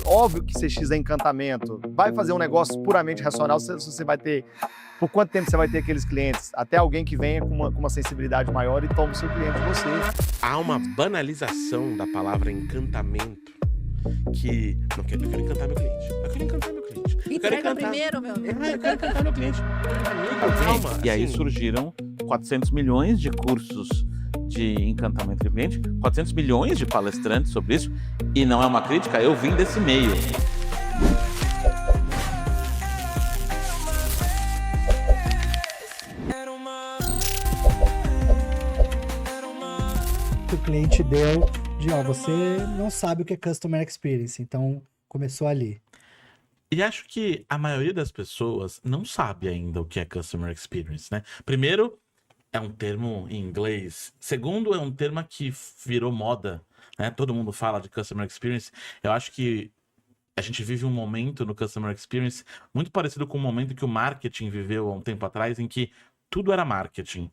Óbvio que CX é encantamento. Vai fazer um negócio puramente racional, você vai ter... Por quanto tempo você vai ter aqueles clientes? Até alguém que venha com uma sensibilidade maior e toma o seu cliente de você. Há uma banalização da palavra encantamento que... Não, eu quero encantar meu cliente. Eu quero encantar meu cliente. Entrega primeiro, meu amigo. Eu quero encantar meu cliente. Amigo, calma. E aí assim, surgiram 400 milhões de cursos de encantamento de cliente, 400 milhões de palestrantes sobre isso, e não é uma crítica, eu vim desse meio. O cliente deu de, você não sabe o que é Customer Experience, então começou ali. E acho que a maioria das pessoas não sabe ainda o que é Customer Experience, né? Primeiro, é um termo em inglês. Segundo, é um termo que virou moda, né? Todo mundo fala de Customer Experience. Eu acho que a gente vive um momento no Customer Experience muito parecido com o momento que o marketing viveu há um tempo atrás, em que tudo era marketing.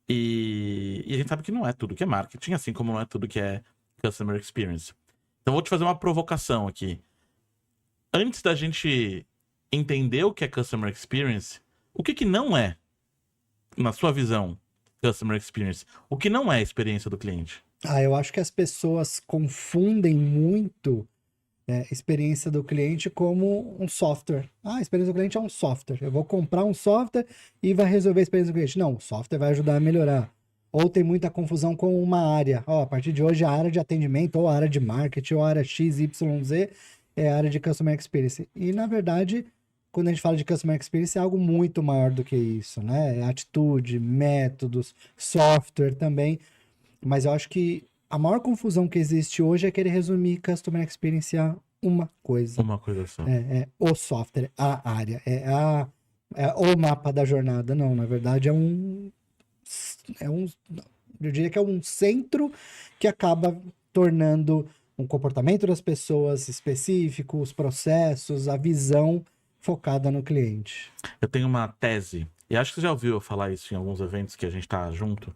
E a gente sabe que não é tudo que é marketing, assim como não é tudo que é Customer Experience. Então vou te fazer uma provocação aqui. Antes da gente entender o que é Customer Experience, o que não é, na sua visão, Customer Experience? O que não é a experiência do cliente? Eu acho que as pessoas confundem muito experiência do cliente como um software. A experiência do cliente é um software. Eu vou comprar um software e vai resolver a experiência do cliente. Não, o software vai ajudar a melhorar. Ou tem muita confusão com uma área. A partir de hoje, a área de atendimento, ou a área de marketing, ou a área XYZ, é a área de Customer Experience. E, na verdade, quando a gente fala de Customer Experience, é algo muito maior do que isso, né? É atitude, métodos, software também. Mas eu acho que a maior confusão que existe hoje é querer resumir Customer Experience a uma coisa. Uma coisa só. O software, a área, o mapa da jornada. Não, na verdade eu diria que é um centro que acaba tornando um comportamento das pessoas específico, os processos, a visão focada no cliente. Eu tenho uma tese, e acho que você já ouviu eu falar isso em alguns eventos que a gente tá junto,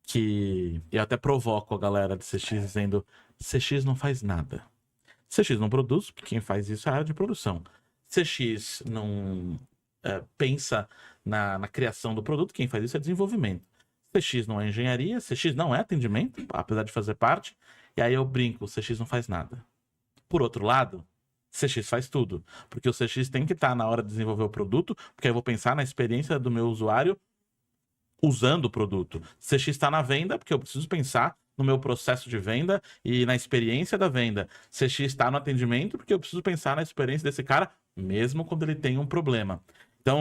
que eu até provoco a galera de CX dizendo: CX não faz nada. CX não produz, porque quem faz isso é a área de produção. CX não pensa na criação do produto, quem faz isso é desenvolvimento. CX não é engenharia, CX não é atendimento, apesar de fazer parte. E aí eu brinco, o CX não faz nada. Por outro lado, CX faz tudo. Porque o CX tem que estar na hora de desenvolver o produto, porque aí eu vou pensar na experiência do meu usuário usando o produto. CX está na venda, porque eu preciso pensar no meu processo de venda e na experiência da venda. CX está no atendimento, porque eu preciso pensar na experiência desse cara, mesmo quando ele tem um problema. Então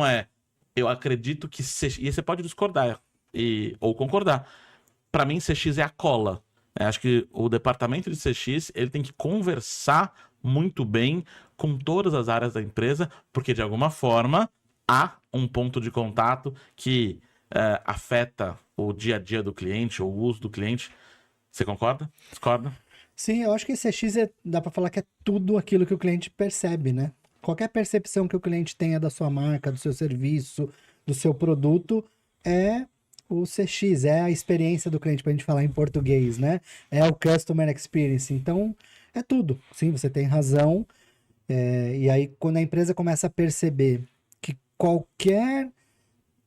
eu acredito que CX... E você pode discordar ou concordar. Para mim, CX é a cola. Acho que o departamento de CX ele tem que conversar muito bem com todas as áreas da empresa, porque de alguma forma há um ponto de contato que afeta o dia a dia do cliente, ou o uso do cliente. Você concorda? Discorda? Sim, eu acho que CX dá para falar que é tudo aquilo que o cliente percebe, né? Qualquer percepção que o cliente tenha da sua marca, do seu serviço, do seu produto, é o CX, é a experiência do cliente, para a gente falar em português, né? É o Customer Experience. Então, é tudo. Sim, você tem razão. E aí, quando a empresa começa a perceber que qualquer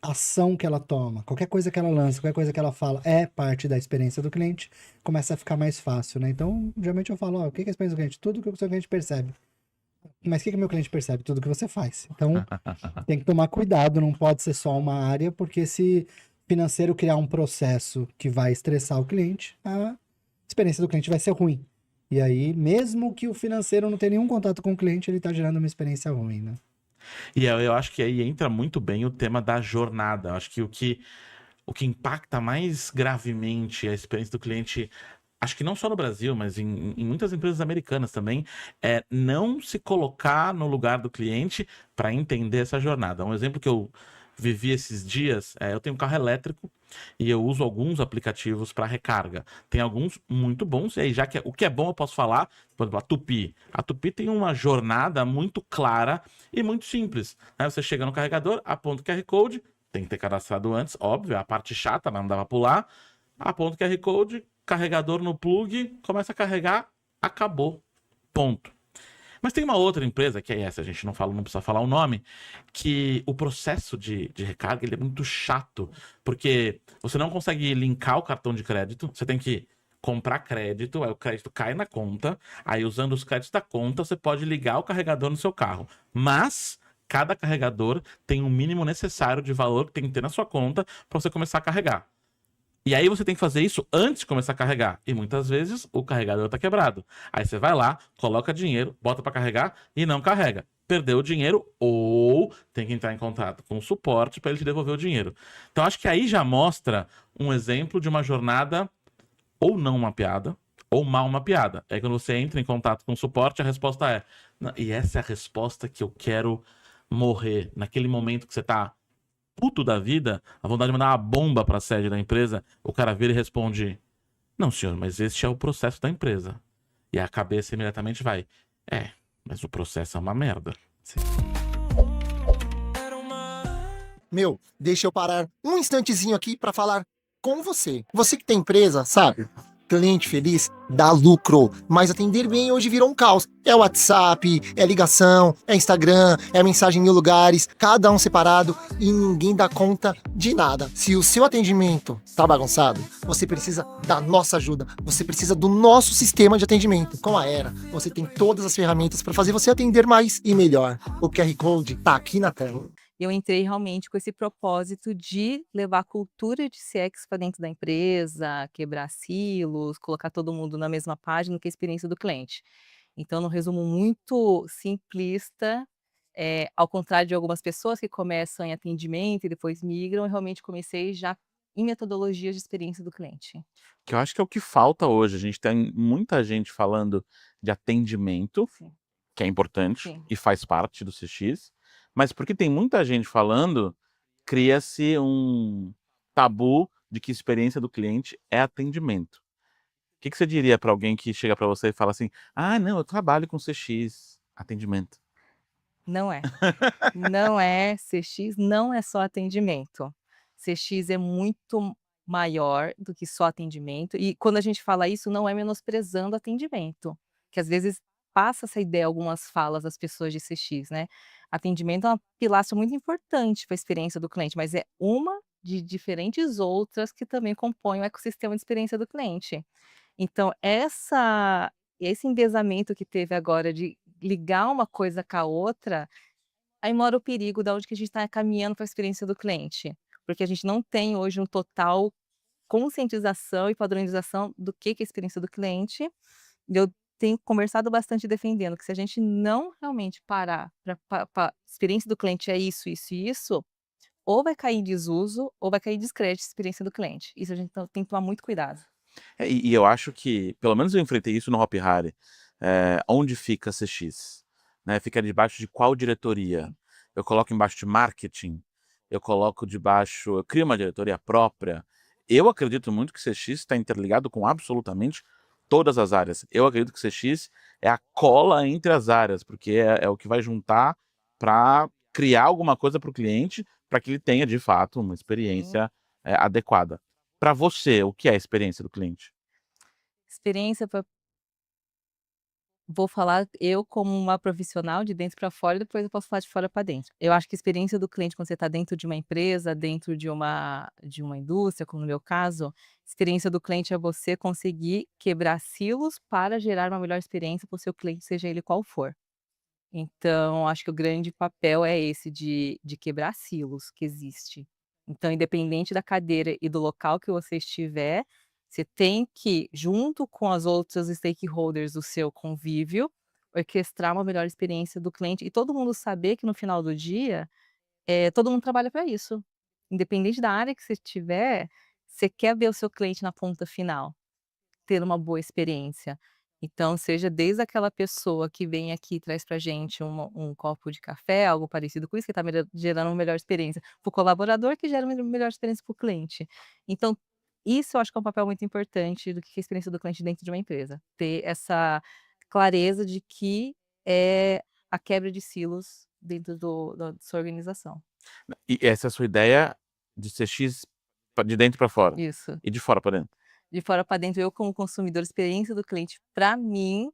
ação que ela toma, qualquer coisa que ela lança, qualquer coisa que ela fala é parte da experiência do cliente, começa a ficar mais fácil, né? Então, geralmente eu falo, o que é a experiência do cliente? Tudo que o seu cliente percebe. Mas o que o meu cliente percebe? Tudo que você faz. Então, tem que tomar cuidado, não pode ser só uma área, porque se financeiro criar um processo que vai estressar o cliente, a experiência do cliente vai ser ruim. E aí, mesmo que o financeiro não tenha nenhum contato com o cliente, ele está gerando uma experiência ruim, né? E eu acho que aí entra muito bem o tema da jornada. Eu acho que o que impacta mais gravemente a experiência do cliente, acho que não só no Brasil, mas em muitas empresas americanas também, é não se colocar no lugar do cliente para entender essa jornada. Um exemplo que eu vivi esses dias, eu tenho um carro elétrico e eu uso alguns aplicativos para recarga. Tem alguns muito bons, e aí já que o que é bom eu posso falar, por exemplo, a Tupi. A Tupi tem uma jornada muito clara e muito simples. Você chega no carregador, aponta o QR Code, tem que ter cadastrado antes, óbvio, é a parte chata, não dá para pular. Aponta o QR Code, carregador no plug, começa a carregar, acabou. Ponto. Mas tem uma outra empresa, que é essa, a gente não precisa falar o nome, que o processo de recarga ele é muito chato, porque você não consegue linkar o cartão de crédito, você tem que comprar crédito, aí o crédito cai na conta, aí usando os créditos da conta, você pode ligar o carregador no seu carro. Mas cada carregador tem um mínimo necessário de valor que tem que ter na sua conta para você começar a carregar. E aí você tem que fazer isso antes de começar a carregar. E muitas vezes o carregador tá quebrado. Aí você vai lá, coloca dinheiro, bota para carregar e não carrega. Perdeu o dinheiro ou tem que entrar em contato com o suporte para ele te devolver o dinheiro. Então acho que aí já mostra um exemplo de uma jornada ou não mapeada ou mal mapeada. Aí quando você entra em contato com o suporte, a resposta é... E essa é a resposta que eu quero morrer. Naquele momento que você tá puto da vida, a vontade de mandar uma bomba pra sede da empresa, o cara vira e responde: não, senhor, mas este é o processo da empresa. E a cabeça imediatamente vai: mas o processo é uma merda. Meu, deixa eu parar um instantezinho aqui para falar com você. Você que tem empresa, sabe? Cliente feliz dá lucro, mas atender bem hoje virou um caos. É WhatsApp, é ligação, é Instagram, é mensagem em mil lugares, cada um separado e ninguém dá conta de nada. Se o seu atendimento tá bagunçado, você precisa da nossa ajuda, você precisa do nosso sistema de atendimento. Com a Era, você tem todas as ferramentas para fazer você atender mais e melhor. O QR Code tá aqui na tela. Eu entrei realmente com esse propósito de levar a cultura de CX para dentro da empresa, quebrar silos, colocar todo mundo na mesma página que a experiência do cliente. Então, num resumo muito simplista, ao contrário de algumas pessoas que começam em atendimento e depois migram, eu realmente comecei já em metodologias de experiência do cliente. Que eu acho que é o que falta hoje. A gente tem muita gente falando de atendimento, Sim. que é importante Sim. e faz parte do CX, mas porque tem muita gente falando, cria-se um tabu de que experiência do cliente é atendimento. O que você diria para alguém que chega para você e fala assim: ah, não, eu trabalho com CX, atendimento? Não é. Não é CX, não é só atendimento. CX é muito maior do que só atendimento, e quando a gente fala isso, não é menosprezando atendimento, que às vezes passa essa ideia, algumas falas das pessoas de CX, né. Atendimento é uma pilastra muito importante para a experiência do cliente, mas é uma de diferentes outras que também compõem o ecossistema de experiência do cliente. Então esse endesamento que teve agora de ligar uma coisa com a outra, aí mora o perigo da onde que a gente está caminhando para a experiência do cliente, porque a gente não tem hoje um total conscientização e padronização do que é a experiência do cliente. E eu tenho conversado bastante defendendo que se a gente não realmente parar para experiência do cliente é isso, isso e isso, ou vai cair em desuso ou vai cair em descrédito a experiência do cliente. Isso a gente tem que tomar muito cuidado. E eu acho que, pelo menos eu enfrentei isso no Hop Hari, onde fica a CX? Né? Fica debaixo de qual diretoria? Eu coloco embaixo de marketing? Eu crio uma diretoria própria? Eu acredito muito que CX está interligado com absolutamente todas as áreas. Eu acredito que CX é a cola entre as áreas, porque é o que vai juntar para criar alguma coisa para o cliente, para que ele tenha, de fato, uma experiência adequada. Para você, o que é a experiência do cliente? Experiência vou falar eu como uma profissional de dentro para fora e depois eu posso falar de fora para dentro. Eu acho que a experiência do cliente quando você está dentro de uma empresa, dentro de uma indústria, como no meu caso, experiência do cliente é você conseguir quebrar silos para gerar uma melhor experiência para o seu cliente, seja ele qual for. Então, acho que o grande papel é esse de quebrar silos que existe. Então, independente da cadeira e do local que você estiver, você tem que, junto com as outras stakeholders do seu convívio, orquestrar uma melhor experiência do cliente e todo mundo saber que no final do dia, todo mundo trabalha para isso. Independente da área que você estiver, você quer ver o seu cliente na ponta final, ter uma boa experiência. Então, seja desde aquela pessoa que vem aqui e traz pra gente um copo de café, algo parecido com isso, que está gerando uma melhor experiência para o colaborador, que gera uma melhor experiência para o cliente. Então, isso eu acho que é um papel muito importante do que é a experiência do cliente dentro de uma empresa. Ter essa clareza de que é a quebra de silos dentro da sua organização. E essa é a sua ideia de CX de dentro para fora Isso. e de fora para dentro? De fora para dentro, eu como consumidor, a experiência do cliente, para mim,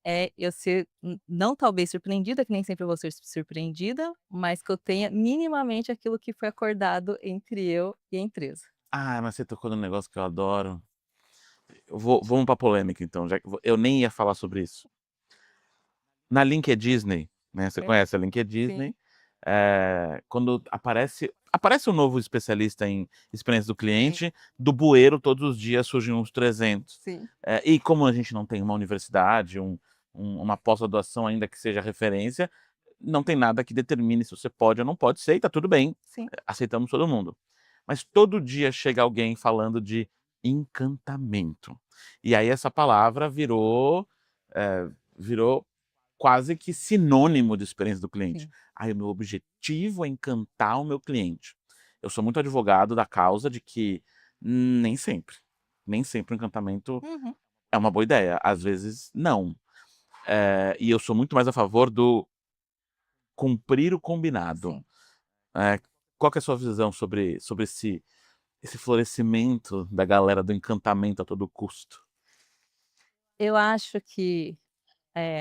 é eu ser, não talvez surpreendida, que nem sempre eu vou ser surpreendida, mas que eu tenha minimamente aquilo que foi acordado entre eu e a empresa. Ah, mas você tocou num negócio que eu adoro. Vamos pra polêmica então, já que eu nem ia falar sobre isso. Na LinkedIn, né, você É. conhece a LinkedIn, Sim. quando aparece um novo especialista em experiência do cliente, do bueiro todos os dias surgem uns 300. Sim. E como a gente não tem uma universidade, uma pós-graduação ainda que seja referência, não tem nada que determine se você pode ou não pode ser, e tá tudo bem, Sim. aceitamos todo mundo. Mas todo dia chega alguém falando de encantamento. E aí essa palavra virou quase que sinônimo de experiência do cliente. Sim. Aí o meu objetivo é encantar o meu cliente. Eu sou muito advogado da causa de que nem sempre o encantamento Uhum. é uma boa ideia. Às vezes, não. E eu sou muito mais a favor do cumprir o combinado. Sim. Qual que é a sua visão sobre esse florescimento da galera do encantamento a todo custo? Eu acho que,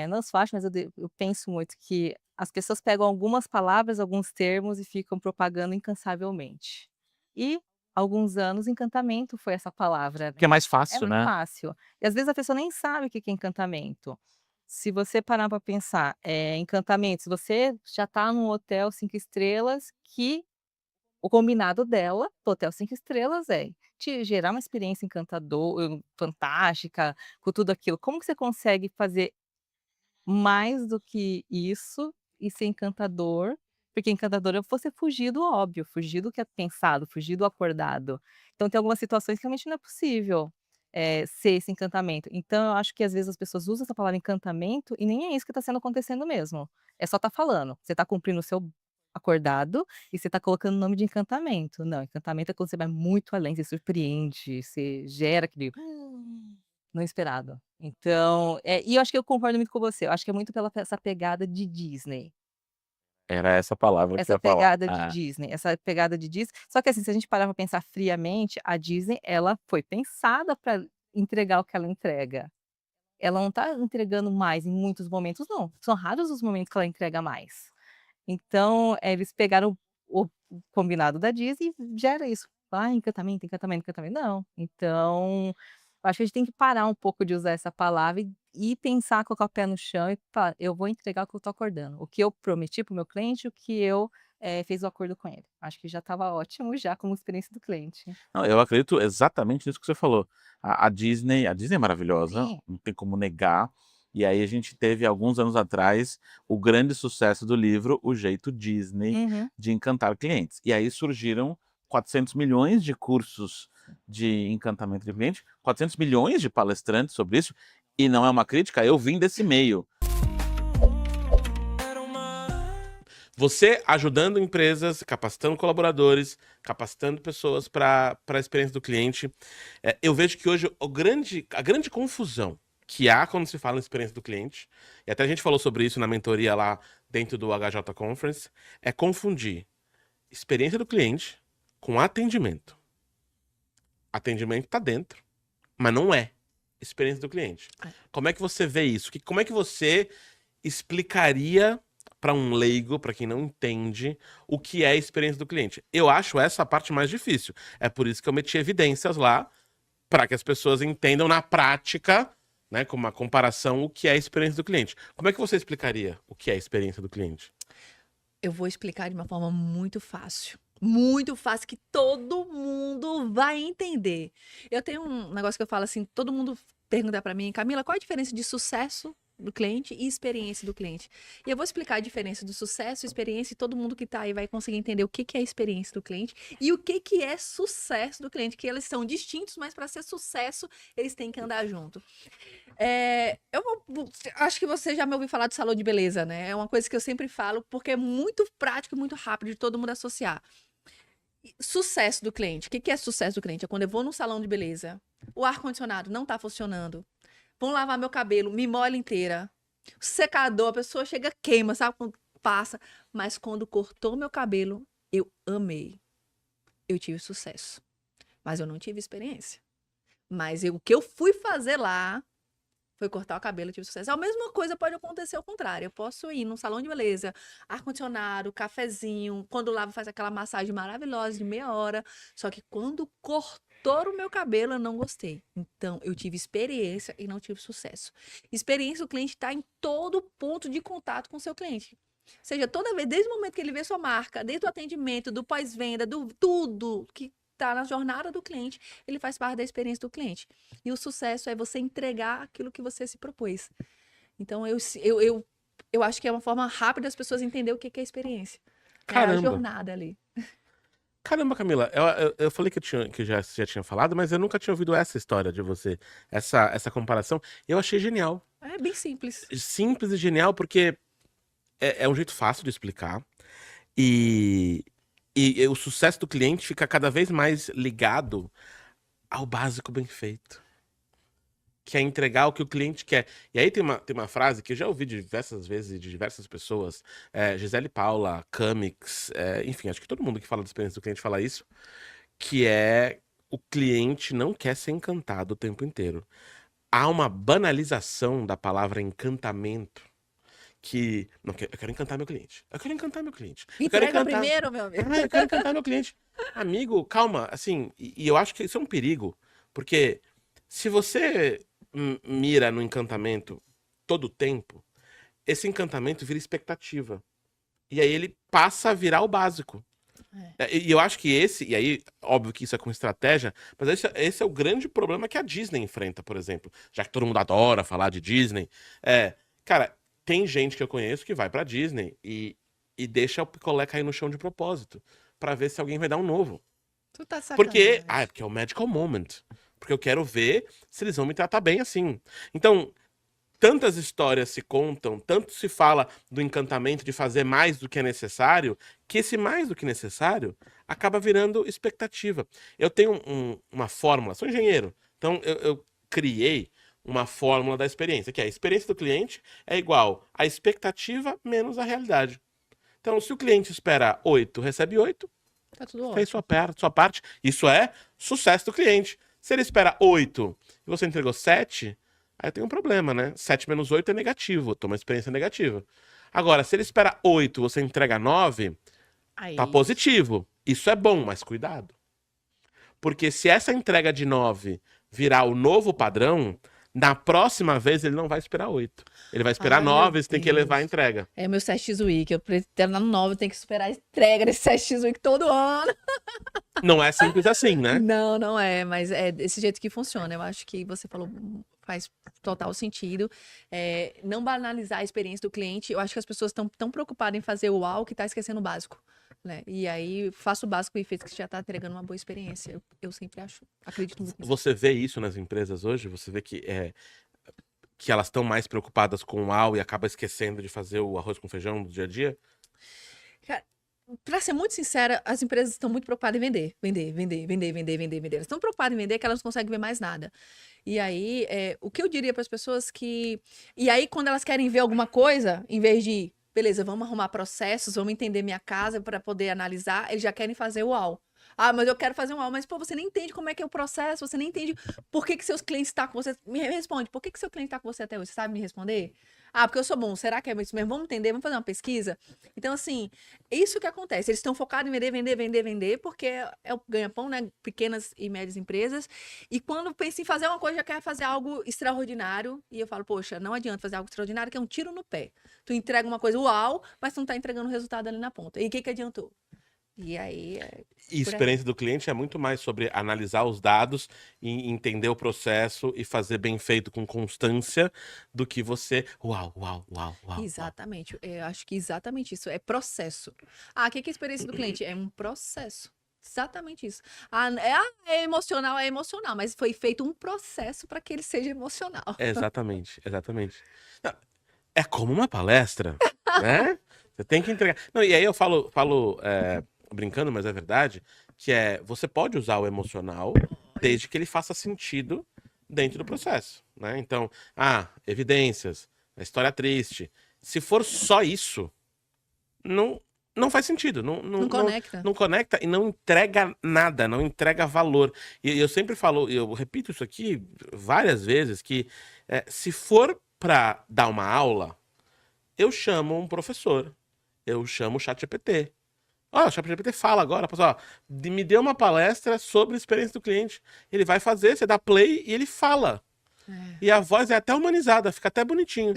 não só acho, mas eu penso muito que as pessoas pegam algumas palavras, alguns termos e ficam propagando incansavelmente. E, alguns anos, encantamento foi essa palavra, Que é né. mais É fácil, muito né? fácil. E às vezes a pessoa nem sabe o que que é encantamento. Se você parar para pensar, encantamento, se você já está num hotel 5 estrelas que o combinado dela, do hotel 5 estrelas, é te gerar uma experiência fantástica, com tudo aquilo. Como que você consegue fazer mais do que isso e ser encantador? Porque encantador é você fugir do óbvio, fugir do que é pensado, fugir do acordado. Então tem algumas situações que realmente não é possível, ser esse encantamento. Então eu acho que às vezes as pessoas usam essa palavra encantamento e nem é isso que está sendo acontecendo mesmo. É só tá falando, você está cumprindo o seu acordado e você está colocando o nome de encantamento. Não, encantamento é quando você vai muito além, você surpreende, você gera aquele não esperado. Então, e eu acho que eu concordo muito com você, eu acho que é muito pela essa pegada de Disney. Era essa palavra que eu Essa ia falar. pegada de Disney, essa pegada de Disney só que assim, se a gente parar pra pensar friamente, a Disney ela foi pensada para entregar o que ela entrega. Ela não tá entregando mais em muitos momentos não, são raros os momentos que ela entrega mais. Então, eles pegaram o combinado da Disney e gera isso. "Ah, encantamento, encantamento, encantamento", não. Então, eu acho que a gente tem que parar um pouco de usar essa palavra e pensar, colocar o pé no chão e falar: "Eu vou entregar o que eu tô acordando, o que eu prometi para o meu cliente, o que eu, fiz o acordo com ele". Acho que já estava ótimo já como experiência do cliente. Não, eu acredito exatamente nisso que você falou. A Disney é maravilhosa, Sim. não tem como negar. E aí a gente teve, alguns anos atrás, o grande sucesso do livro O Jeito Disney Uhum. de Encantar Clientes. E aí surgiram 400 milhões de cursos de encantamento de cliente, 400 milhões de palestrantes sobre isso, e não é uma crítica, eu vim desse meio. Você ajudando empresas, capacitando colaboradores, capacitando pessoas para a experiência do cliente. Eu vejo que hoje a grande confusão que há quando se fala em experiência do cliente, e até a gente falou sobre isso na mentoria lá dentro do HJ Conference, é confundir experiência do cliente com atendimento. Atendimento está dentro, mas não é experiência do cliente. Como é que você vê isso? Como é que você explicaria para um leigo, para quem não entende, o que é a experiência do cliente? Eu acho essa a parte mais difícil. É por isso que eu meti evidências lá, para que as pessoas entendam na prática, né, com uma comparação, o que é a experiência do cliente. Como é que você explicaria o que é a experiência do cliente? Eu vou explicar de uma forma muito fácil, que todo mundo vai entender. Eu tenho um negócio que eu falo assim, todo mundo pergunta para mim, Camila, qual a diferença de sucesso do cliente e experiência do cliente? E eu vou explicar a diferença do sucesso, experiência, e todo mundo que tá aí vai conseguir entender o que que é a experiência do cliente e o que que é sucesso do cliente, que eles são distintos, mas para ser sucesso, eles têm que andar junto. Acho que você já me ouviu falar de salão de beleza, né? É uma coisa que eu sempre falo, porque é muito prático e muito rápido de todo mundo associar. Sucesso do cliente. O que que é sucesso do cliente? É quando eu vou num salão de beleza, o ar-condicionado não tá funcionando, vão lavar meu cabelo, me molha inteira, o secador, a pessoa chega, queima, sabe? Quando passa. Mas quando cortou meu cabelo, eu amei. Eu tive sucesso. Mas eu não tive experiência. Mas o que eu fui fazer lá Foi cortar o cabelo, eu tive sucesso. A mesma coisa pode acontecer ao contrário. Eu posso ir num salão de beleza, ar-condicionado, cafezinho, quando lavo faz aquela massagem maravilhosa de meia hora. Só que quando cortou o meu cabelo, eu não gostei. Então, eu tive experiência e não tive sucesso. Experiência, o cliente está em todo ponto de contato com o seu cliente. Ou seja, toda vez, desde o momento que ele vê sua marca, desde o atendimento, do pós-venda, do tudo que está na jornada do cliente, ele faz parte da experiência do cliente. E o sucesso é você entregar aquilo que você se propôs. Então, eu acho que é uma forma rápida das pessoas entenderem o que é experiência. É a Caramba. jornada ali. Caramba, Camila, eu falei que já tinha falado, mas eu nunca tinha ouvido essa história de você, essa comparação. Eu achei genial. É bem simples. Simples e genial, porque é um jeito fácil de explicar. E o sucesso do cliente fica cada vez mais ligado ao básico bem feito. Que é entregar o que o cliente quer. E aí tem uma frase que eu já ouvi diversas vezes de diversas pessoas. Gisele Paula, Camix, enfim, acho que todo mundo que fala da experiência do cliente fala isso. Que é o cliente não quer ser encantado o tempo inteiro. Há uma banalização da palavra encantamento. Que não, eu quero encantar meu cliente. Eu quero encantar meu cliente. Eu quero Entrega encantar. primeiro, meu amigo. Eu quero encantar meu cliente. Amigo, calma, assim, e eu acho que isso é um perigo, porque se você mira no encantamento todo o tempo, esse encantamento vira expectativa. E aí ele passa a virar o básico. E eu acho que e aí, óbvio que isso é com estratégia, mas esse é o grande problema que a Disney enfrenta, por exemplo. Já que todo mundo adora falar de Disney. Cara, tem gente que eu conheço que vai pra Disney e deixa o picolé cair no chão de propósito, pra ver se alguém vai dar um novo. Tu tá sacanagem. Porque é o magical moment. Porque eu quero ver se eles vão me tratar bem assim. Então, tantas histórias se contam, tanto se fala do encantamento de fazer mais do que é necessário, que esse mais do que necessário acaba virando expectativa. Eu tenho uma fórmula, sou engenheiro, então eu criei uma fórmula da experiência, que é a experiência do cliente é igual a expectativa menos a realidade. Então, se o cliente espera 8, recebe 8, Tá tudo fez ótimo. sua parte. Isso é sucesso do cliente. Se ele espera 8 e você entregou 7, aí tem um problema, né? 7 menos 8 é negativo, tô uma experiência negativa. Agora, se ele espera 8 e você entrega 9, Aí. tá positivo. Isso é bom, mas cuidado. Porque se essa entrega de 9 virar o novo padrão, na próxima vez ele não vai esperar 8. Ele vai esperar Ai, meu 9, você tem que Deus. elevar a entrega. É meu 7x Week. Eu pretendo na 9, eu tenho que superar a entrega desse 7x Week todo ano. Não é simples assim, né? Não, não é, mas é desse jeito que funciona. Eu acho que você falou faz total sentido. Não banalizar a experiência do cliente. Eu acho que as pessoas estão tão preocupadas em fazer o uau que tá esquecendo o básico. Né? E aí, faça o básico e feito que você já tá entregando uma boa experiência. Eu sempre acredito muito nisso. Você vê isso nas empresas hoje? Você vê que elas estão mais preocupadas com o uau e acaba esquecendo de fazer o arroz com feijão do dia a dia? Cara, pra ser muito sincera, as empresas estão muito preocupadas em vender. Elas estão preocupadas em vender que elas não conseguem ver mais nada. E aí, o que eu diria para as pessoas que... E aí, quando elas querem ver alguma coisa, em vez de, beleza, vamos arrumar processos, vamos entender minha casa para poder analisar, eles já querem fazer o uau. Ah, mas eu quero fazer um uau, mas pô, você nem entende como é que é o processo, você nem entende por que seus clientes estão com você. Me responde, por que seu cliente está com você até hoje? Você sabe me responder? Ah, porque eu sou bom, será que é isso mesmo? Vamos entender, vamos fazer uma pesquisa? Então, assim, isso que acontece. Eles estão focados em vender, porque é o ganha-pão, né? Pequenas e médias empresas. E quando pensa em fazer uma coisa, já quer fazer algo extraordinário. E eu falo, poxa, não adianta fazer algo extraordinário, que é um tiro no pé. Tu entrega uma coisa uau, mas tu não tá entregando o resultado ali na ponta. E o que adiantou? E aí... E experiência do cliente é muito mais sobre analisar os dados e entender o processo e fazer bem feito com constância do que você... Uau. Exatamente. Eu acho que exatamente isso. É processo. Ah, o que é a experiência do cliente? É um processo. Exatamente isso. É emocional, mas foi feito um processo para que ele seja emocional. Exatamente. Não, é como uma palestra, né? Você tem que entregar. Não, e aí eu falo brincando, mas é verdade, que você pode usar o emocional desde que ele faça sentido dentro do processo, né? Então, evidências, a história triste. Se for só isso, não não faz sentido. Não conecta. Não conecta e não entrega nada, não entrega valor. E eu sempre falo, eu repito isso aqui várias vezes, que se for para dar uma aula, eu chamo um professor, eu chamo o ChatGPT. Ó, o ChatGPT fala agora, pessoal, me dê uma palestra sobre a experiência do cliente. Ele vai fazer, você dá play e ele fala. E a voz é até humanizada, fica até bonitinho.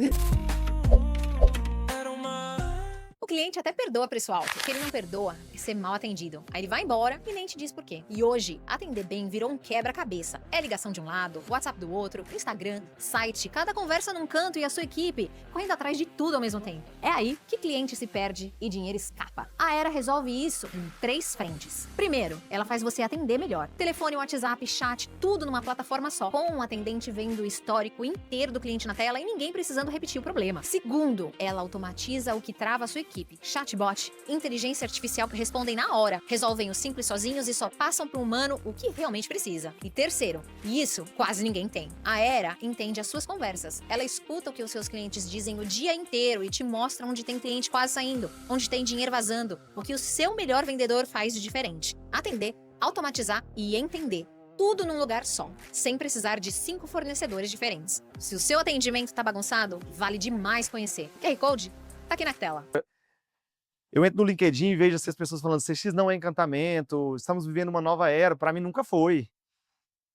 O cliente até perdoa preço alto. O que ele não perdoa é ser mal atendido. Aí ele vai embora e nem te diz por quê. E hoje, atender bem virou um quebra-cabeça. É ligação de um lado, WhatsApp do outro, Instagram, site, cada conversa num canto e a sua equipe correndo atrás de tudo ao mesmo tempo. É aí que cliente se perde e dinheiro escapa. A Era resolve isso em 3 frentes. Primeiro, ela faz você atender melhor. Telefone, WhatsApp, chat, tudo numa plataforma só, com um atendente vendo o histórico inteiro do cliente na tela e ninguém precisando repetir o problema. Segundo, ela automatiza o que trava a sua equipe. Chatbot, inteligência artificial que respondem na hora, resolvem o simples sozinhos e só passam para o humano o que realmente precisa. E terceiro, e isso quase ninguém tem, a Era entende as suas conversas. Ela escuta o que os seus clientes dizem o dia inteiro e te mostra onde tem cliente quase saindo, onde tem dinheiro vazando, o que o seu melhor vendedor faz de diferente. Atender, automatizar e entender. Tudo num lugar só, sem precisar de 5 fornecedores diferentes. Se o seu atendimento tá bagunçado, vale demais conhecer. QR Code tá aqui na tela. Eu entro no LinkedIn e vejo as pessoas falando CX não é encantamento, estamos vivendo uma nova era. Para mim nunca foi.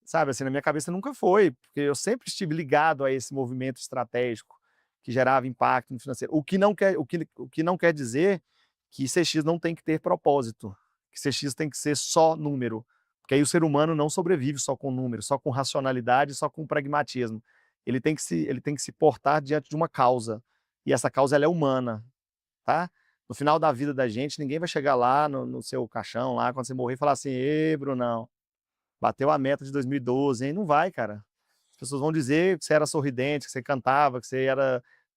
Sabe, assim, na minha cabeça nunca foi, porque eu sempre estive ligado a esse movimento estratégico que gerava impacto no financeiro. O que não quer dizer que CX não tem que ter propósito, que CX tem que ser só número, porque aí o ser humano não sobrevive só com número, só com racionalidade, só com pragmatismo. Ele tem que se portar diante de uma causa, e essa causa ela é humana, tá? No final da vida da gente, ninguém vai chegar lá no seu caixão, lá quando você morrer, e falar assim: ê, Brunão, bateu a meta de 2012, hein? Não vai, cara. As pessoas vão dizer que você era sorridente, que você cantava, que você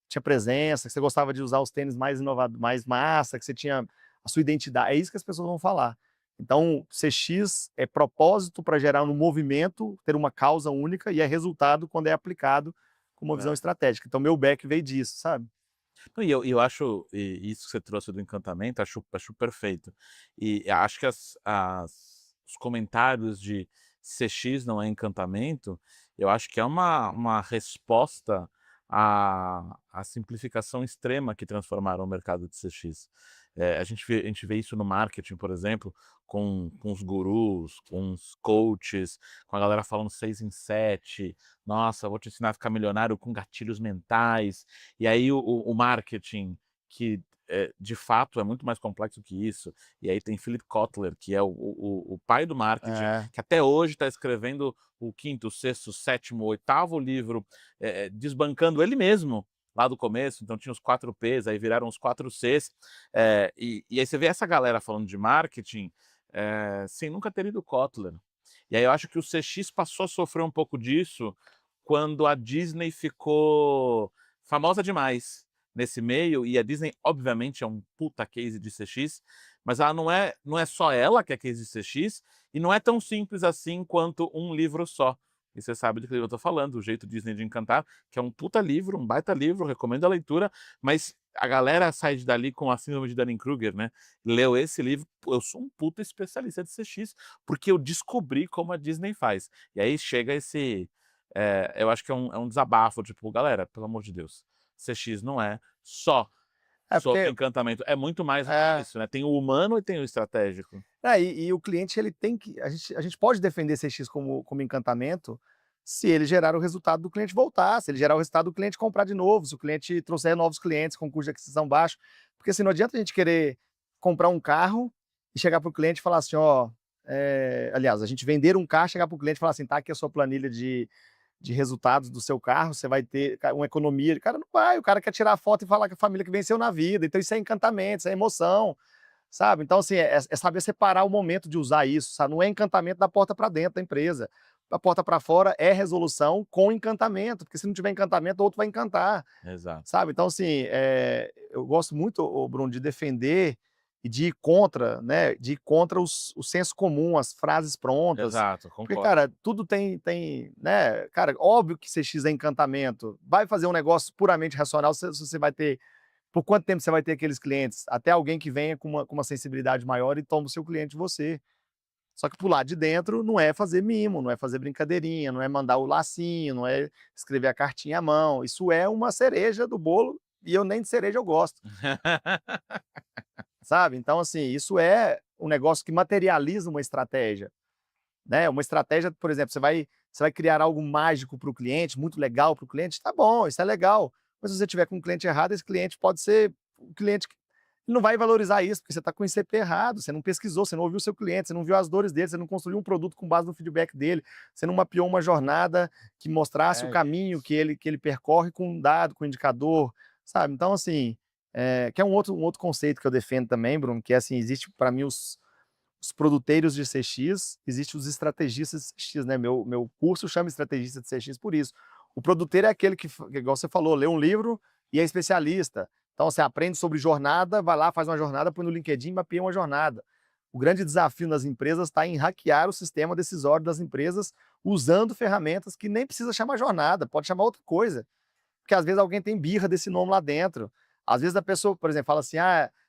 tinha presença, que você gostava de usar os tênis mais inovados, mais massa, que você tinha a sua identidade. É isso que as pessoas vão falar. Então, CX é propósito para gerar um movimento, ter uma causa única, e é resultado quando é aplicado com uma visão estratégica. Então, meu back veio disso, sabe? E eu acho isso que você trouxe do encantamento, acho perfeito. E acho que os comentários de CX não é encantamento, eu acho que é uma resposta à simplificação extrema que transformaram o mercado de CX. A gente vê isso no marketing, por exemplo, com os gurus, com os coaches, com a galera falando 6 em 7, nossa, vou te ensinar a ficar milionário com gatilhos mentais. E aí o marketing, que de fato é muito mais complexo que isso, e aí tem Philip Kotler, que é o pai do marketing, que até hoje está escrevendo o 5º, 6º, 7º, 8º livro, desbancando ele mesmo, lá do começo. Então tinha os 4 Ps, aí viraram os 4 Cs, e aí você vê essa galera falando de marketing sem nunca ter lido Kotler. E aí eu acho que o CX passou a sofrer um pouco disso quando a Disney ficou famosa demais nesse meio, e a Disney obviamente é um puta case de CX, mas ela não é só ela que é case de CX, e não é tão simples assim quanto um livro só. E você sabe do que eu tô falando, O Jeito Disney de Encantar, que é um puta livro, um baita livro, recomendo a leitura, mas a galera sai dali com a síndrome de Dunning-Kruger, né? Leu esse livro, eu sou um puta especialista de CX, porque eu descobri como a Disney faz. E aí chega esse... eu acho que é um desabafo, tipo, galera, pelo amor de Deus, CX não é só sobre encantamento, é muito mais isso, né? Tem o humano e tem o estratégico. E o cliente, ele tem que... A gente pode defender CX como encantamento se ele gerar o resultado do cliente voltar, se ele gerar o resultado do cliente comprar de novo, se o cliente trouxer novos clientes com custo de aquisição baixo. Porque assim, não adianta a gente querer comprar um carro e chegar para o cliente e falar assim, aliás, a gente vender um carro, chegar para o cliente e falar assim, tá aqui a sua planilha de resultados do seu carro, você vai ter uma economia. O cara não vai, o cara quer tirar a foto e falar com a família que venceu na vida. Então isso é encantamento, isso é emoção, sabe? Então assim, é saber separar o momento de usar isso, sabe? Não é encantamento da porta para dentro da empresa. Da porta para fora é resolução com encantamento, porque se não tiver encantamento, o outro vai encantar. Exato. Sabe? Então assim, eu gosto muito, Bruno, de defender e de ir contra, né? De ir contra o senso comum, as frases prontas. Exato, concordo. Porque, cara, tudo tem, né? Cara, óbvio que CX é encantamento. Vai fazer um negócio puramente racional, se você vai ter Por quanto tempo você vai ter aqueles clientes? Até alguém que venha com uma sensibilidade maior e toma o seu cliente de você. Só que pro lado de dentro não é fazer mimo, não é fazer brincadeirinha, não é mandar o lacinho, não é escrever a cartinha à mão. Isso é uma cereja do bolo e eu nem de cereja eu gosto, sabe? Então, assim, isso é um negócio que materializa uma estratégia, né? Uma estratégia, por exemplo, você vai criar algo mágico para o cliente, muito legal para o cliente, tá bom, isso é legal. Mas se você tiver com um cliente errado, esse cliente pode ser o cliente que ele não vai valorizar isso, porque você está com o ICP errado, você não pesquisou, você não ouviu o seu cliente, você não viu as dores dele, você não construiu um produto com base no feedback dele, você não mapeou uma jornada que mostrasse o caminho que ele percorre com um dado, com um indicador, sabe? Então, assim, que é um outro conceito que eu defendo também, Bruno, que é assim, existe para mim os produteiros de CX, existem os estrategistas de CX, né? Meu curso chama estrategista de CX por isso. O produteiro é aquele que, igual você falou, lê um livro e é especialista. Então, você aprende sobre jornada, vai lá, faz uma jornada, põe no LinkedIn e mapeia uma jornada. O grande desafio nas empresas está em hackear o sistema decisório das empresas usando ferramentas que nem precisa chamar jornada, pode chamar outra coisa. Porque às vezes alguém tem birra desse nome lá dentro. Às vezes a pessoa, por exemplo, fala assim,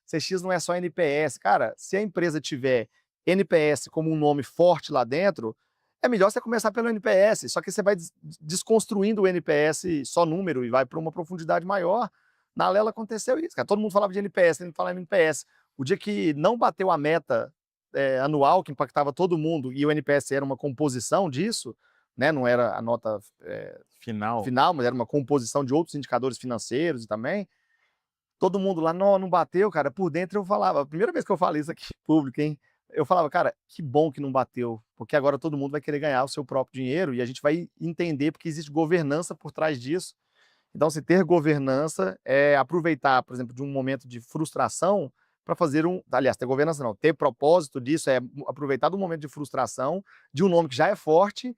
CX não é só NPS. Cara, se a empresa tiver NPS como um nome forte lá dentro, é melhor você começar pelo NPS, só que você vai desconstruindo o NPS só número e vai para uma profundidade maior. Na Lela aconteceu isso, cara. Todo mundo falava de NPS, todo mundo falava de NPS. O dia que não bateu a meta anual, que impactava todo mundo, e o NPS era uma composição disso, né? Não era a nota Final. mas era uma composição de outros indicadores financeiros também. Todo mundo lá, não bateu, cara. Por dentro eu falava, a primeira vez que eu falei isso aqui público, hein? Eu falava, cara, que bom que não bateu, porque agora todo mundo vai querer ganhar o seu próprio dinheiro e a gente vai entender porque existe governança por trás disso. Então, se ter governança é aproveitar, por exemplo, de um momento de frustração para fazer aliás, ter governança não, ter propósito disso é aproveitar do momento de frustração de um nome que já é forte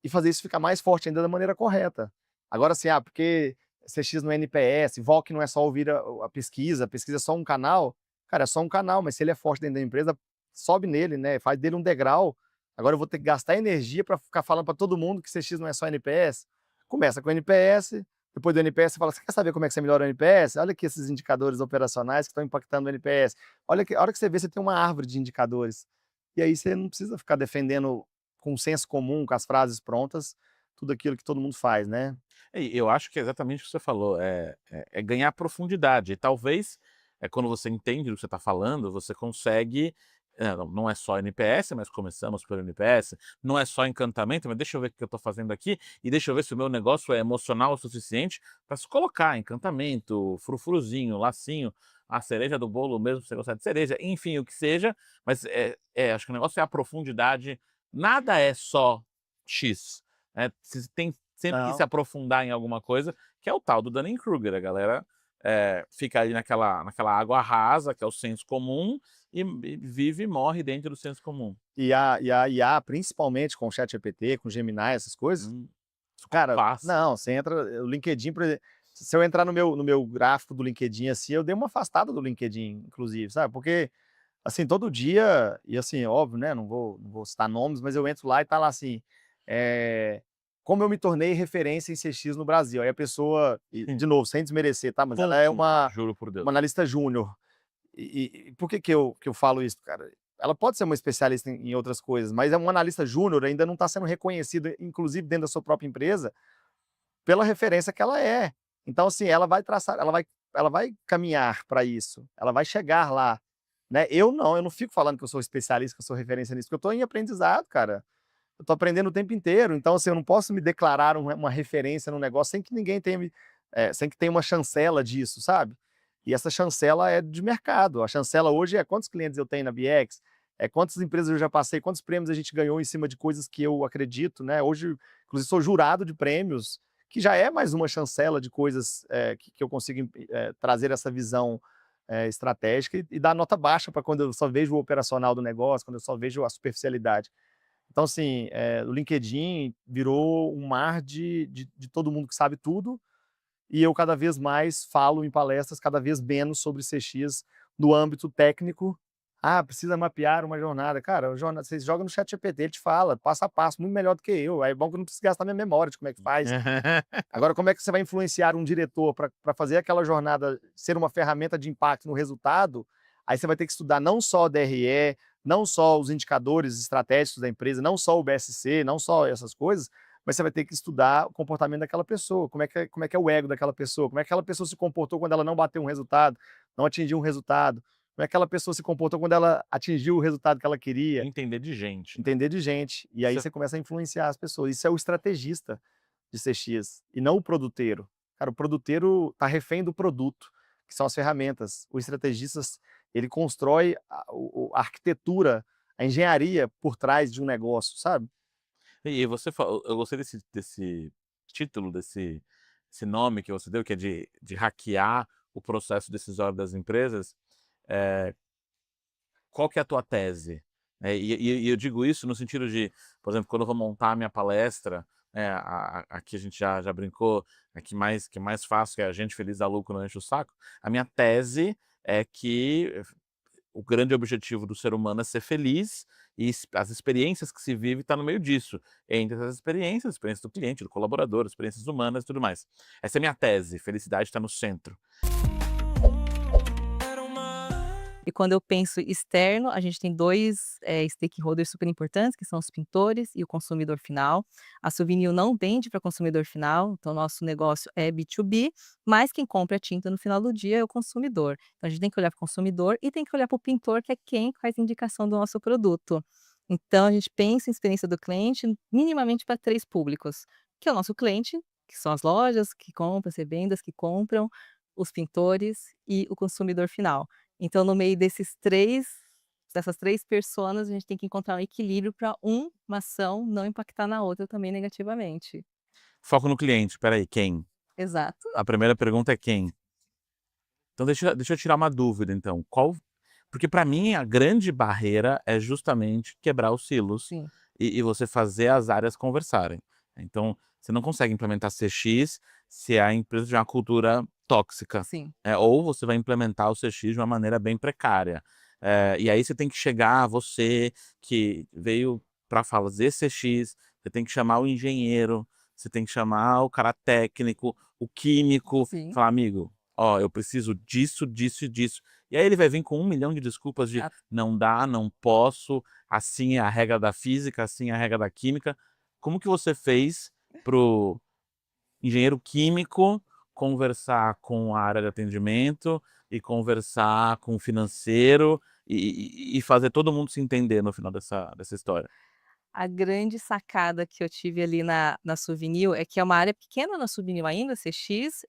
e fazer isso ficar mais forte ainda da maneira correta. Agora, assim, porque CX no NPS, VOC não é só ouvir a pesquisa é só um canal. Cara, é só um canal, mas se ele é forte dentro da empresa, sobe nele, né? Faz dele um degrau. Agora eu vou ter que gastar energia para ficar falando para todo mundo que CX não é só NPS. Começa com o NPS, depois do NPS você fala, você quer saber como é que você melhora o NPS? Olha aqui esses indicadores operacionais que estão impactando o NPS. Olha que, a hora que você vê, você tem uma árvore de indicadores. E aí você não precisa ficar defendendo com senso comum, com as frases prontas, tudo aquilo que todo mundo faz, né? Eu acho que é exatamente o que você falou, é ganhar profundidade. E talvez, quando você entende do que você está falando, você consegue. Não é só NPS, mas começamos pelo NPS. Não é só encantamento, mas deixa eu ver o que eu estou fazendo aqui e deixa eu ver se o meu negócio é emocional o suficiente para se colocar encantamento, frufruzinho, lacinho, a cereja do bolo mesmo, se você gostar de cereja, enfim, o que seja. Mas acho que o negócio é a profundidade. Nada é só X. Você tem sempre que se aprofundar em alguma coisa, que é o tal do Dunning-Kruger. A galera fica ali naquela água rasa, que é o senso comum, e vive e morre dentro do senso comum. E a IA, principalmente com o ChatGPT, com o Gemini, essas coisas, cara, não, você entra, o LinkedIn, por exemplo, se eu entrar no meu gráfico do LinkedIn, assim, eu dei uma afastada do LinkedIn, inclusive, sabe? Porque, assim, todo dia, e assim, óbvio, né, não vou citar nomes, mas eu entro lá e tá lá assim, como eu me tornei referência em CX no Brasil. Aí a pessoa, de novo, sem desmerecer, tá? Mas ela é uma Juro por Deus. analista júnior. E por que eu falo isso, cara? Ela pode ser uma especialista em outras coisas, mas é um analista júnior, ainda não está sendo reconhecido, inclusive dentro da sua própria empresa, pela referência que ela é. Então, assim, ela vai caminhar para isso, ela vai chegar lá, né? Eu não fico falando que eu sou especialista, que eu sou referência nisso, porque eu estou em aprendizado, cara. Eu estou aprendendo o tempo inteiro, então, assim, eu não posso me declarar uma referência no negócio sem que ninguém tenha, sem que tenha uma chancela disso, sabe? E essa chancela é de mercado. A chancela hoje é quantos clientes eu tenho na BX, quantas empresas eu já passei, quantos prêmios a gente ganhou em cima de coisas que eu acredito, né? Hoje, inclusive, sou jurado de prêmios, que já é mais uma chancela de coisas que eu consigo trazer essa visão estratégica e dar nota baixa para quando eu só vejo o operacional do negócio, quando eu só vejo a superficialidade. Então, assim, o LinkedIn virou um mar de todo mundo que sabe tudo, e eu cada vez mais falo em palestras, cada vez menos sobre CX no âmbito técnico, Ah, precisa mapear uma jornada. Cara, você joga no ChatGPT, ele te fala passo a passo, muito melhor do que eu. Aí é bom que eu não preciso gastar minha memória de como é que faz. Agora, como é que você vai influenciar um diretor para fazer aquela jornada ser uma ferramenta de impacto no resultado? Aí você vai ter que estudar não só o DRE, não só os indicadores estratégicos da empresa, não só o BSC, não só essas coisas, mas você vai ter que estudar o comportamento daquela pessoa, como é que é o ego daquela pessoa, como é que aquela pessoa se comportou quando ela não bateu um resultado, não atingiu um resultado, como é que aquela pessoa se comportou quando ela atingiu o resultado que ela queria. Entender de gente, né? Entender de gente. E aí Isso é você começa a influenciar as pessoas. Isso é o estrategista de CX e não o produteiro. Cara, o produteiro tá refém do produto, que são as ferramentas. O estrategista, ele constrói a arquitetura, a engenharia por trás de um negócio, sabe? E você falou, eu gostei desse título, esse nome que você deu, que é de hackear o processo decisório das empresas. Eh, Qual que é a tua tese? E eu digo isso no sentido de, por exemplo, quando eu vou montar a minha palestra, né, aqui a gente já brincou, que mais fácil, que é a gente feliz dá lucro, não enche o saco. A minha tese é que o grande objetivo do ser humano é ser feliz e as experiências que se vive está no meio disso. Entre essas experiências, experiência do cliente, do colaborador, experiências humanas e tudo mais. Essa é a minha tese, felicidade está no centro. E quando eu penso externo, a gente tem dois stakeholders super importantes, que são os pintores e o consumidor final. A Souvenir não vende para consumidor final, então nosso negócio é B2B, mas quem compra a tinta no final do dia é o consumidor. Então a gente tem que olhar para o consumidor e tem que olhar para o pintor, que é quem faz indicação do nosso produto. Então a gente pensa em experiência do cliente minimamente para 3 públicos, que é o nosso cliente, que são as lojas que compram, as revendas que compram, os pintores e o consumidor final. Então, no meio dessas 3 personas, a gente tem que encontrar um equilíbrio para uma ação não impactar na outra também negativamente. Foco no cliente, espera aí, quem? Exato. A primeira pergunta é quem? Então deixa eu tirar uma dúvida então, porque para mim a grande barreira é justamente quebrar os silos Sim, e você fazer as áreas conversarem. Então, você não consegue implementar CX se a empresa tiver uma cultura tóxica, sim. ou você vai implementar o CX de uma maneira bem precária. E aí você tem que chegar, você que veio para fazer CX, você tem que chamar o engenheiro, você tem que chamar o cara técnico, o químico, Sim. falar: "Amigo, ó, eu preciso disso, disso e disso". E aí ele vai vir com 1 milhão de desculpas de: Exato. "Não dá, não posso, assim é a regra da física, assim é a regra da química". Como que você fez pro engenheiro químico conversar com a área de atendimento e conversar com o financeiro e fazer todo mundo se entender no final dessa história? A grande sacada que eu tive ali na Souvenir é que é uma área pequena na Souvenir ainda, CX,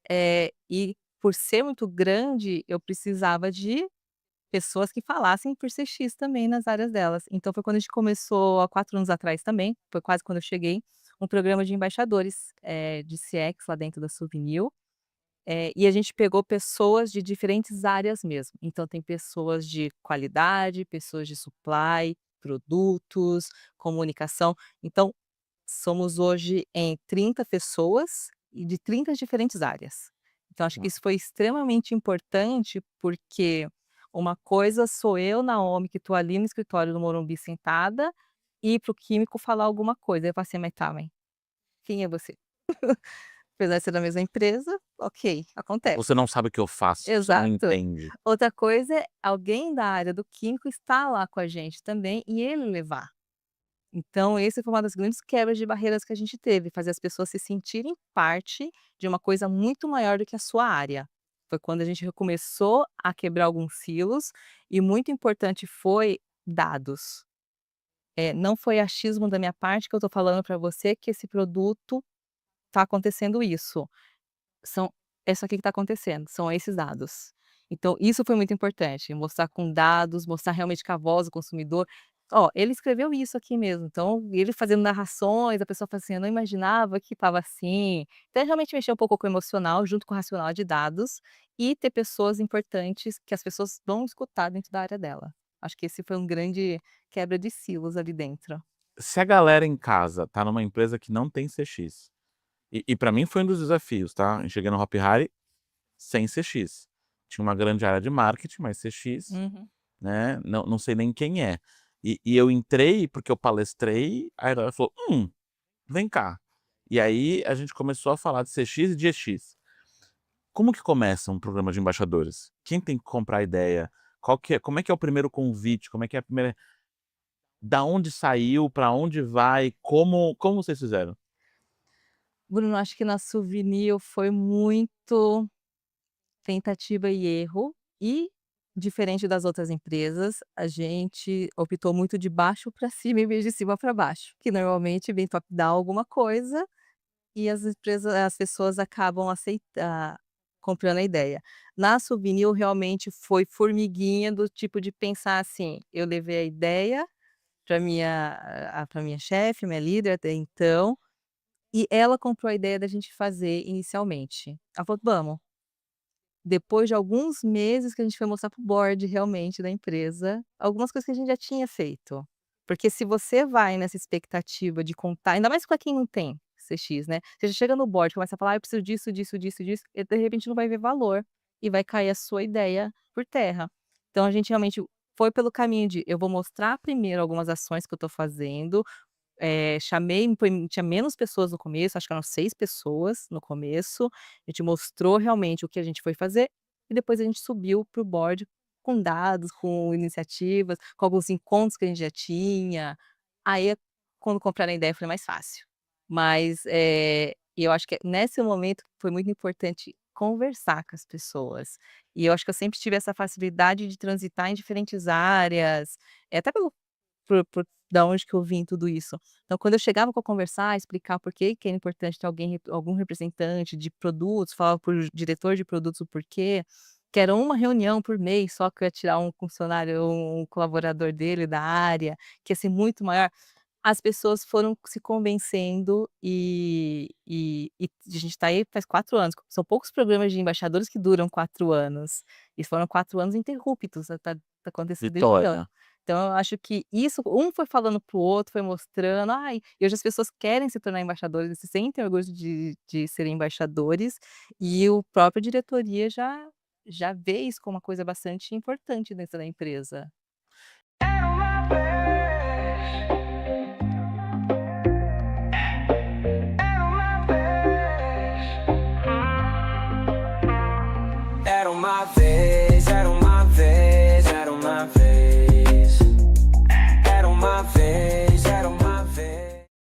e por ser muito grande, eu precisava de pessoas que falassem por CX também nas áreas delas. Então foi quando a gente começou há 4 anos atrás também, foi quase quando eu cheguei, um programa de embaixadores, de CX lá dentro da Souvenir, e a gente pegou pessoas de diferentes áreas mesmo. Então tem pessoas de qualidade, pessoas de supply, produtos, comunicação. Então somos hoje em 30 pessoas e de 30 diferentes áreas. Então acho que isso foi extremamente importante, porque uma coisa sou eu, Naomi, que estou ali no escritório do Morumbi sentada, e para o químico falar alguma coisa. Aí eu falei assim: "Mas tá, mãe, quem é você?" Apesar de ser da mesma empresa, ok, acontece. Você não sabe o que eu faço, você não Exato. entende. Outra coisa é alguém da área do químico estar lá com a gente também e ele levar. Então esse foi uma das grandes quebras de barreiras que a gente teve, fazer as pessoas se sentirem parte de uma coisa muito maior do que a sua área. Foi quando a gente começou a quebrar alguns silos, e muito importante foi dados. Não foi achismo da minha parte que eu estou falando para você que esse produto está acontecendo isso. São É isso aqui que está acontecendo, são esses dados. Então isso foi muito importante, mostrar com dados, mostrar realmente com a voz do consumidor. "Ó, ele escreveu isso aqui mesmo", então ele fazendo narrações, a pessoa fala assim: "Eu não imaginava que estava assim". Então é realmente mexer um pouco com o emocional, junto com o racional de dados, e ter pessoas importantes que as pessoas vão escutar dentro da área dela. Acho que esse foi um grande quebra de silos ali dentro. Se a galera em casa tá numa empresa que não tem CX, e para mim foi um dos desafios, tá, eu cheguei no Hop Hari sem CX. Tinha uma grande área de marketing, mas CX Uhum. né? Não sei nem quem é. E eu entrei porque eu palestrei, aí ela falou, vem cá. E aí a gente começou a falar de CX e de EX. Como que começa um programa de embaixadores? Quem tem que comprar a ideia? Como é que é o primeiro convite? Como é que é a primeira... Da onde saiu? Para onde vai? Como vocês fizeram? Bruno, acho que na Souvenir foi muito tentativa e erro e, diferente das outras empresas, a gente optou muito de baixo para cima em vez de cima para baixo, que normalmente vem top-down alguma coisa e as pessoas acabam comprando a ideia. Na Souvenir realmente foi formiguinha do tipo de pensar assim, eu levei a ideia para minha chefe, minha líder até então, e ela comprou a ideia da gente fazer inicialmente. Ela falou: "Vamos". Depois de alguns meses que a gente foi mostrar para o board realmente da empresa, algumas coisas que a gente já tinha feito. Porque se você vai nessa expectativa de contar, ainda mais para quem não tem CX, né, você já chega no board, começa a falar: "Eu preciso disso, disso, disso, disso", e de repente não vai ver valor, e vai cair a sua ideia por terra. Então a gente realmente foi pelo caminho de: eu vou mostrar primeiro algumas ações que eu estou fazendo, tinha menos pessoas no começo, acho que eram 6 pessoas no começo, a gente mostrou realmente o que a gente foi fazer, e depois a gente subiu para o board com dados, com iniciativas, com alguns encontros que a gente já tinha, aí quando compraram a ideia foi mais fácil. Mas, e eu acho que nesse momento foi muito importante conversar com as pessoas, e eu acho que eu sempre tive essa facilidade de transitar em diferentes áreas, até por da onde que eu vim tudo isso. Então quando eu chegava para conversar, explicar por que era importante ter algum representante de produtos, falava para o diretor de produtos o porquê, que era uma reunião por mês só que eu ia tirar um funcionário, um colaborador dele da área, que ia ser muito maior. As pessoas foram se convencendo e a gente está aí faz 4 anos, são poucos programas de embaixadores que duram 4 anos, e foram 4 anos interruptos, tá acontecendo desde então. Vitória. Então eu acho que isso, um foi falando para o outro, foi mostrando, ai, e hoje as pessoas querem se tornar embaixadores, se sentem orgulho de serem embaixadores, e o próprio diretoria já vê isso como uma coisa bastante importante dentro da empresa.